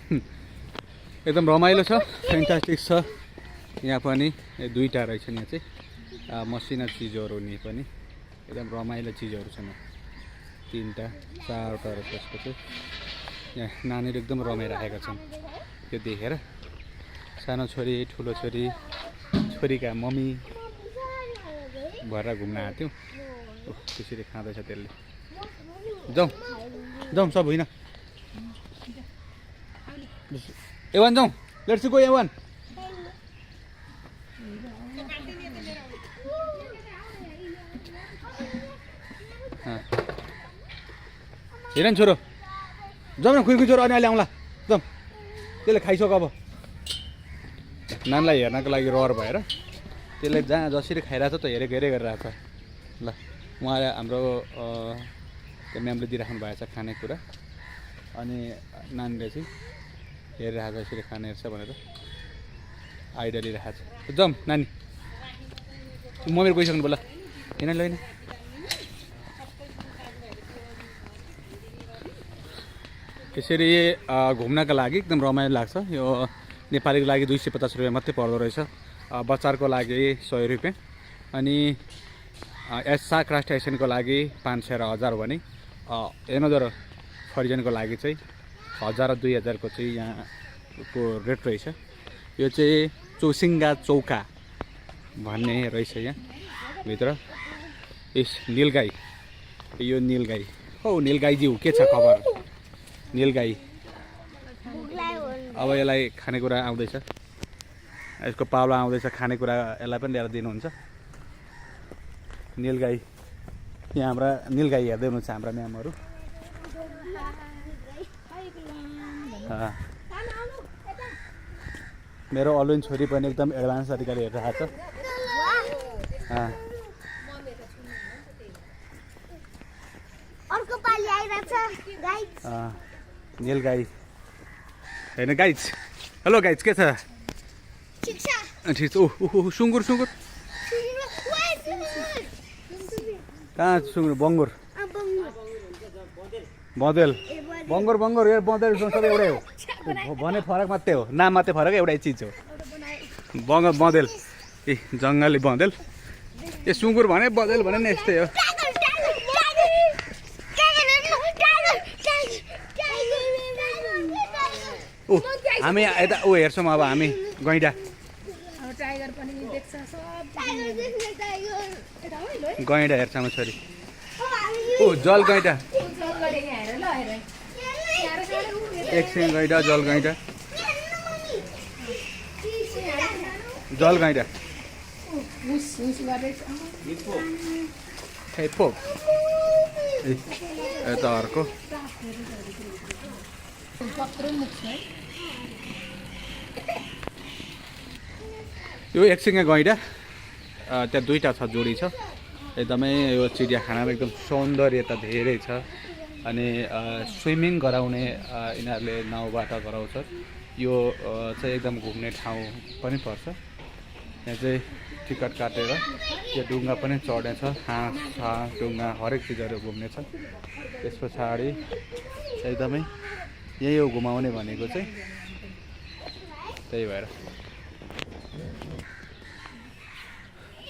एकदम रमाइलो छ, फ्यान्टास्टिक छ। यहाँ पनि दुईवटा रहेछ यहाँ चाहिँ मसिना चिजहरू नि पनि एकदम रमाइलो चिजहरू छन्। तीनवटा चारवटा रहेछ त्यसको चाहिँ। यहाँ नानीहरू एकदम रमाइरहेका छन् त्यो देखेर। सानो छोरी, ठुलो छोरी, छोरीका मम्मी भएर घुम्न आएको थियौँ। त्यसरी खाँदैछ त्यसले। जाउँ जाउँ सब होइन, एवान जाउँ, लेट्स गो एवान। हेर नि छोरो, जाउँ न, खुइ छोरो, अनि अहिले आउँला, जाउँ। त्यसले खाइसक अब। नानीलाई हेर्नको लागि रहर भएर त्यसले जहाँ जसरी खाइरहेको छ त हेरेको गरिरहेको छ। ल उहाँले हाम्रो त्यो म्यामले दिइराख्नु भएको छ खानेकुरा, अनि नानीले चाहिँ हेरिरहेको यसरी खाने हेर्छ भनेर आइडिया लिइरहेको छ। जाउँ नानी, मम्मीहरू गइसक्नु होला, होइन ल होइन। यसरी घुम्नका लागि एकदम रमाइलो लाग्छ। यो नेपालीको लागि 250 रुपियाँ मात्रै पर्दो रहेछ, बच्चाको लागि 100 रुपियाँ, अनि साग स्टेसनको लागि 500 र 1000 भने एनदर फरिजनको लागि चाहिँ 1000 र 2000 को चाहिँ यहाँको रेट रहेछ। यो चाहिँ चौसिङ्गा चौका भन्ने रहेछ यहाँ भित्र। यस नीलगाई, यो नीलगाई हो, नीलगाईज्यू के छ खबर? नीलगाई अब यसलाई खानेकुरा आउँदैछ, यसको पाउला आउँदैछ, खानेकुरा यसलाई पनि ल्याएर दिनुहुन्छ। नीलगाई, यहाँ हाम्रा नीलगाई हेर्दै हुनुहुन्छ हाम्रा म्यामहरू। मेरो अलुन छोरी पनि एकदम एडभान्स तरिकाले हेरिरहेको छ। नीलगाई होइन गाइज, हेलो गाइज, के छ? ठिक छ। ओहो सुँगुर, सुँगुर कहाँ सुँगुर? बङ्गुर, बँदेल, बङ्गुर, बङ्गुर यो बँदेल सबै एउटै हो, भने फरक मात्रै हो, नाम मात्रै फरक, एउटै चिज हो। बँदेल, ए जङ्गली बँदेल, ए सुँगुर भने बँदेल भने नि यस्तै हो। ऊ हामी यता ऊ हेर्छौँ अब हामी गैँडा, गैँडा हेर्छ म छोरी। ऊ जल गैँडा, एकछिन गैँडा, जल गैँडा, जल गैँडा, यता अर्को यो एकसिङे गैँडा। त्यहाँ दुईवटा छ, जोडी छ। एकदमै यो चिडियाखानामा एकदम सौन्दर्यता धेरै छ, अनि स्विमिङ गराउने यिनीहरूले नाउबाट गराउँछ। यो चाहिँ एकदम घुम्ने ठाउँ पनि पर्छ। यहाँ चाहिँ टिकट काटेर यो डुङ्गा पनि चढ्ने छ, हाँस डुङ्गा हरेक चिजहरू घुम्ने छ। त्यस पछाडि एकदमै यही हो घुमाउने भनेको चाहिँ, त्यही भएर